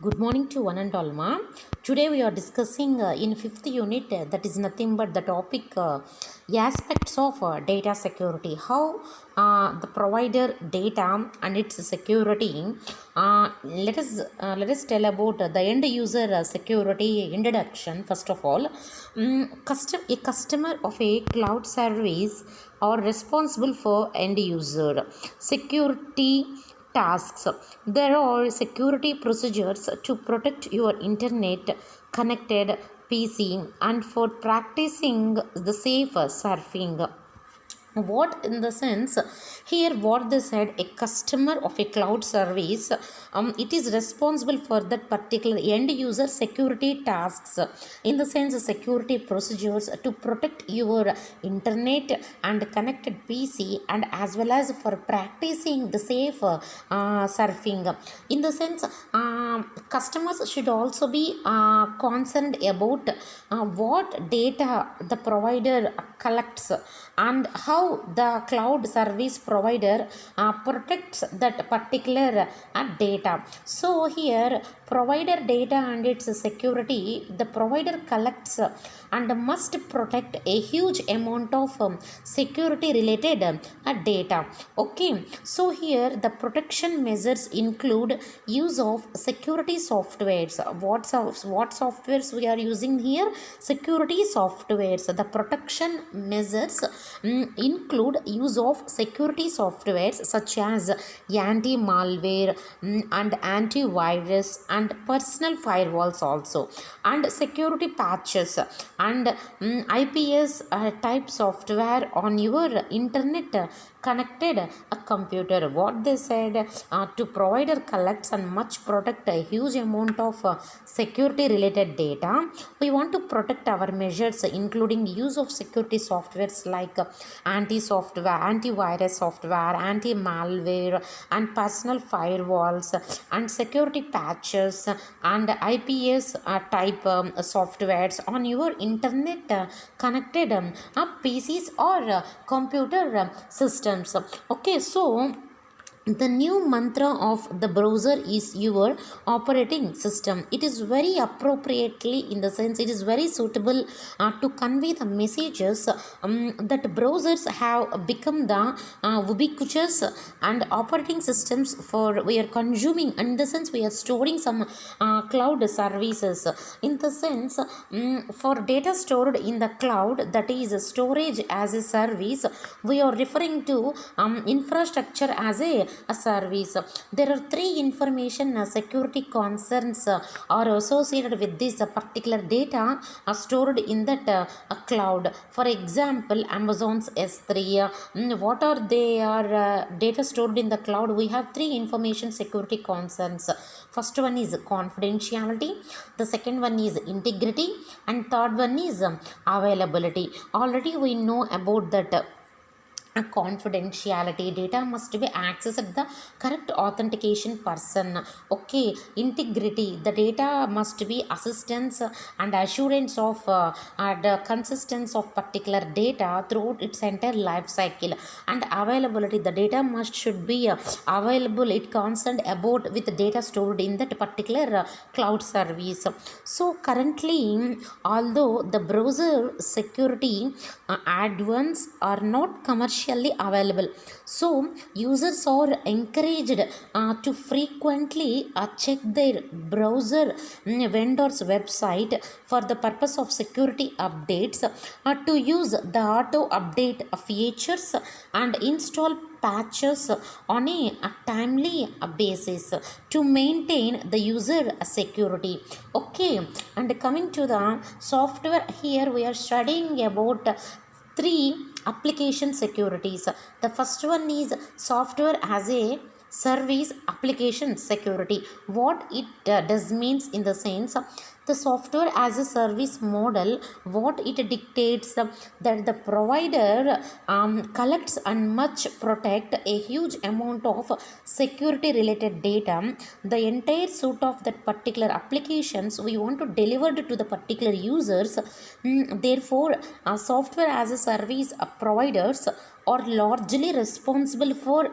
Good morning to one and all, ma. Today we are discussing in fifth unit that is nothing but the topic aspects of data security. How the provider data and its security. Let us tell about the end user security introduction. First of all, a customer of a cloud service are responsible for end user security tasks. There are security procedures to protect your internet connected PC and for practicing the safe surfing. What in the sense here, what they said, a customer of a cloud service, it is responsible for that particular end user security tasks, in the sense security procedures to protect your internet and connected PC, and as well as for practicing the safe surfing. In the sense, customers should also be concerned about what data the provider collects and how the cloud service provider protects that particular data. So here, provider data and its security, the provider collects and must protect a huge amount of security related data. Okay, so here the protection measures include use of security softwares. What softwares we are using here? Security softwares. The protection measures include use of security softwares such as anti-malware and antivirus and personal firewalls also, and security patches and IPS type software on your internet connected a computer. What they said, to provider collects and much protect a huge amount of security related data. We want to protect our measures including use of security softwares like antivirus software, anti-malware and personal firewalls and security patches and IPS type softwares on your internet connected PCs or computer systems. Okay, so the new mantra of the browser is your operating system. It is very appropriately, in the sense it is very suitable to convey the messages that browsers have become the ubiquitous and operating systems for we are consuming. In the sense, we are storing some cloud services. In the sense, for data stored in the cloud, that is storage as a service, we are referring to infrastructure as a service. There are three information security concerns are associated with this particular data stored in that cloud. For example, Amazon's S3, what are their data stored in the cloud? We have three information security concerns. First one is confidentiality, the second one is integrity, and third one is availability. Already we know about that confidentiality. Data must be accessed at the correct authentication person. Okay, integrity, the data must be assistance and assurance of the consistency of particular data throughout its entire life cycle. And availability, the data must should be available, it concerned about with data stored in that particular cloud service. So currently, although the browser security advanced are not commercially available, so users are encouraged to frequently check their browser vendor's website for the purpose of security updates, to use the auto update features and install patches on a timely basis to maintain the user security. Okay, and coming to the software, here we are studying about three application securities. The first one is software as a service application security. What it does means, in the sense, the software as a service model, what it dictates, that the provider collects and much protect a huge amount of security related data. The entire suite of that particular applications we want to deliver to the particular users. Therefore, software as a service providers are largely responsible for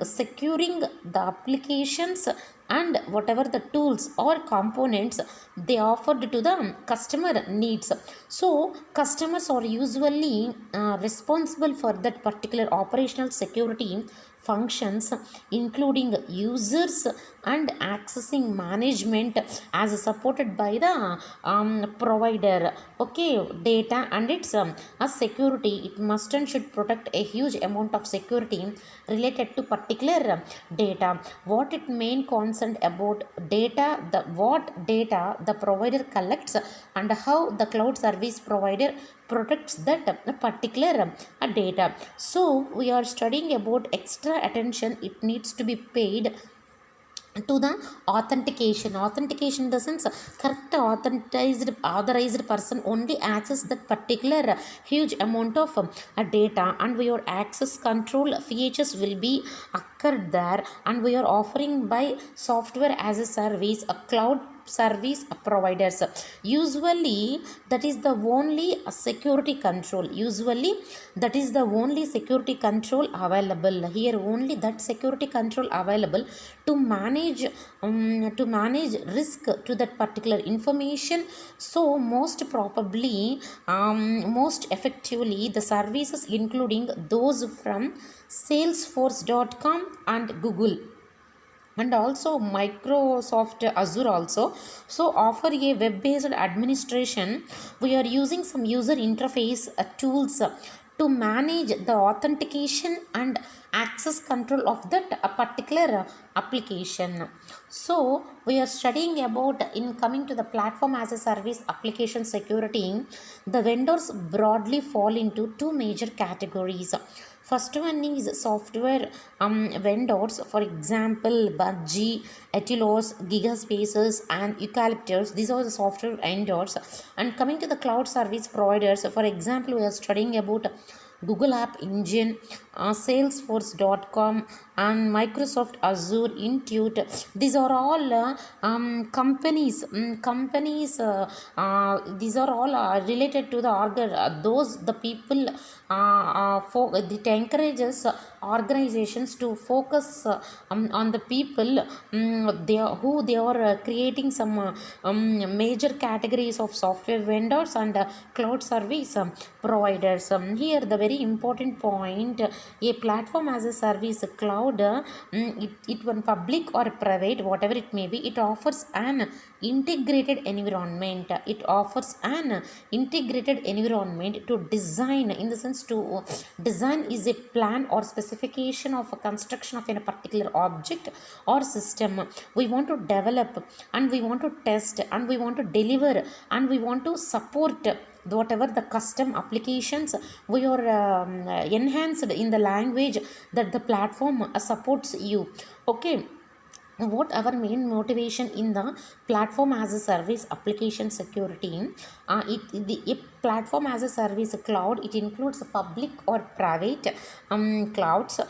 securing the applications and whatever the tools or components they offered to the customer needs. So customers are usually responsible for that particular operational security functions, including users and accessing management as supported by the provider. Okay, data and its a security, it must and should protect a huge amount of security related to particular data. What it main concern about data, the what data the provider collects and how the cloud service provider protects that particular data. So we are studying about extra attention it needs to be paid to the authentication in the sense correct authorized person only access that particular huge amount of data, and your access control features will be occurred there, and we are offering by software as a service, a cloud service providers. Usually that is the only security control, usually that is the only security control available here, only that security control available to manage risk to that particular information. So most probably most effectively the services including those from salesforce.com and Google and also Microsoft Azure also, so offer a web based administration. We are using some user interface tools to manage the authentication and access control of that particular application. So we are studying about, in coming to the platform as a service application security, the vendors broadly fall into two major categories. First one is software vendors, for example, Budgie, Etilos, Gigaspaces, and Eucalyptus. These are the software vendors. And coming to the cloud service providers, for example, we are studying about Google App Engine, Salesforce.com, and Microsoft Azure, Intuit. These are all companies. These are all related to the those the people. It encourages organizations to focus on the people who they are creating some major categories of software vendors and cloud service providers. Here the very important point, a platform as a service cloud, it one public or private, whatever it may be, it offers an integrated environment. It offers an integrated environment to design, in the sense to design is a plan or specification of a construction of a particular object or system we want to develop, and we want to test, and we want to deliver, and we want to support whatever the custom applications we are enhanced in the language that the platform supports you. Okay, what our main motivation in the platform as a service application security, a platform as a service cloud, it includes public or private clouds.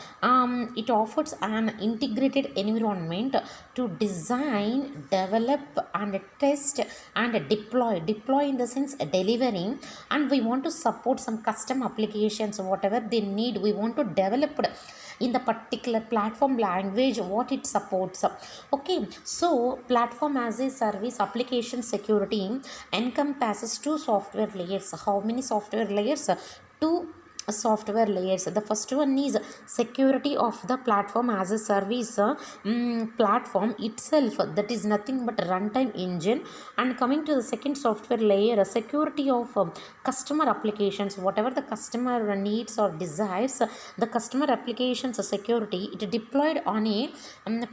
It offers an integrated environment to design, develop, and test and deploy in the sense delivering, and we want to support some custom applications, whatever they need, we want to develop in the particular platform language what it supports. Okay, so platform as a service application security encompasses two software layers. How many software layers? Two software layers. The first one is security of the platform as a service platform itself, that is nothing but runtime engine. And coming to the second software layer, security of customer applications, whatever the customer needs or desires, the customer applications security, it deployed on a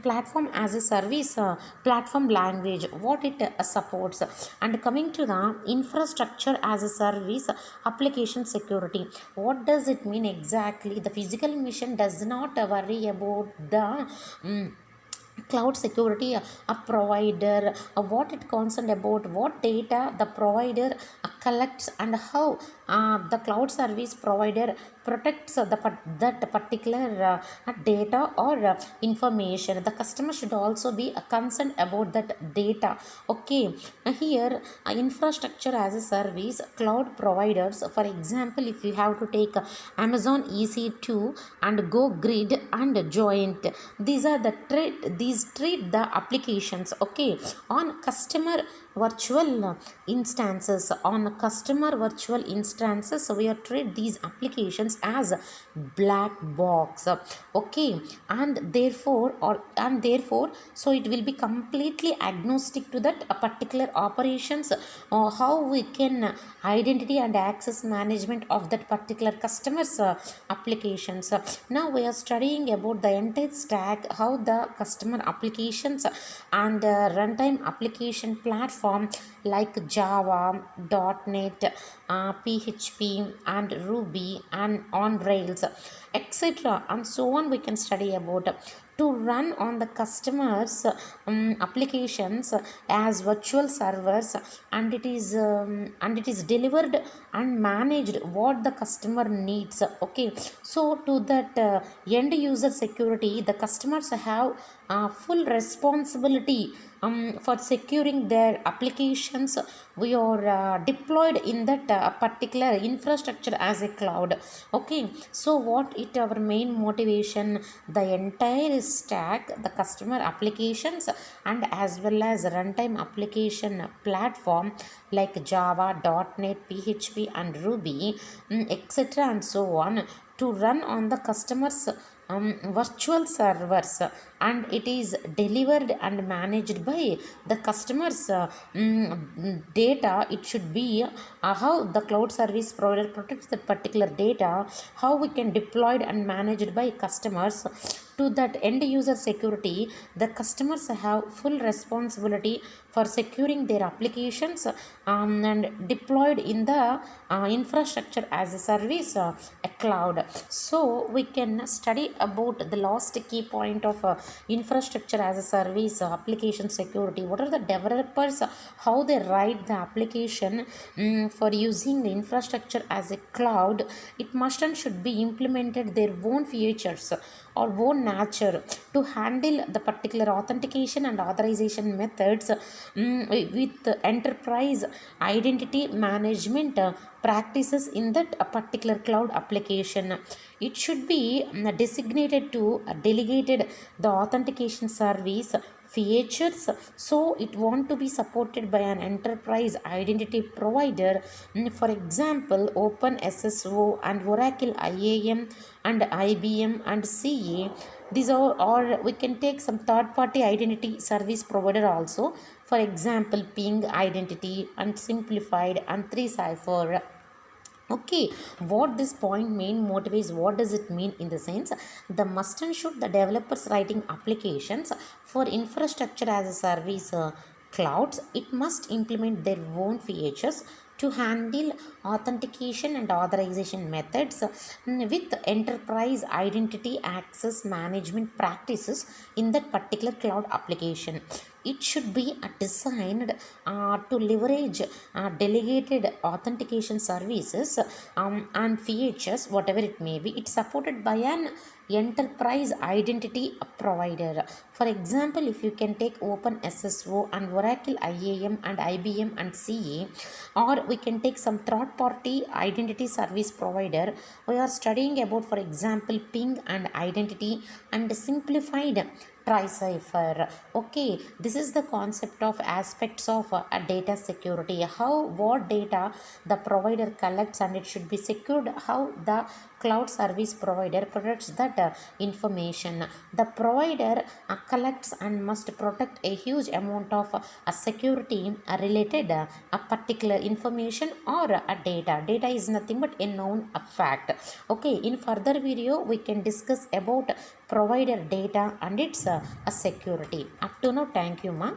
platform as a service platform language what it supports. And coming to the infrastructure as a service application security, what does it mean exactly? The physical mission does not worry about the cloud security a provider, what it concerned about, what data the provider collects, and how the cloud service provider protects that particular data or information. The customer should also be concerned about that data. Okay, here infrastructure as a service cloud providers, for example, if you have to take Amazon EC2 and Go Grid and Joint, these are the these treat the applications, okay, on customer virtual instances. On customer virtual instances, we are treat these applications as black box, okay, and therefore so it will be completely agnostic to that particular operations, or how we can identity and access management of that particular customers applications. Now we are studying about the entire stack, how the customer applications and runtime application platform like Java, .NET, PHP and Ruby and on Rails, etc. and so on we can study about to run on the customers applications as virtual servers, and it is delivered and managed what the customer needs, okay. So to that end user security, the customers have full responsibility for securing their applications. We are deployed in that particular infrastructure as a cloud, okay. So what it our main motivation, the entire stack, the customer applications and as well as runtime application platform like Java, .NET, PHP and Ruby, etc. and so on, to run on the customers virtual servers, and it is delivered and managed by the customers data. It should be how the cloud service provider protects that particular data, how we can deployed and managed by customers. To that end user security, the customers have full responsibility for securing their applications and deployed in the infrastructure as a service, a cloud. So we can study about the last key point of infrastructure as a service application security. What are the developers, how they write the application for using the infrastructure as a cloud? It must and should be implemented their own features or own nature to handle the particular authentication and authorization methods with enterprise identity management practices in that particular cloud application. It should be designated to delegated the authentication service features, so it want to be supported by an enterprise identity provider, for example OpenSSO and Oracle IAM and IBM and CA. These are, or we can take some third party identity service provider also, for example Ping Identity and Simplified and 3Cipher. Okay, what this point main motive is, what does it mean in the sense, the must and should the developers writing applications for infrastructure as a service clouds, it must implement their own features to handle authentication and authorization methods with enterprise identity access management practices in that particular cloud application. It should be designed to leverage delegated authentication services and features, whatever it may be. It's supported by an enterprise identity provider. For example, if you can take OpenSSO and Oracle IAM and IBM and CA, or we can take some third party identity service provider. We are studying about, for example, Ping and Identity and Simplified 3Cipher. Okay, this is the concept of aspects of a data security, how what data the provider collects and it should be secured, how the cloud service provider protects that information. The provider collects and must protect a huge amount of security related a particular information or a data is nothing but a known fact. Okay, in further video we can discuss about provider data and its a security. Up to now, thank you ma.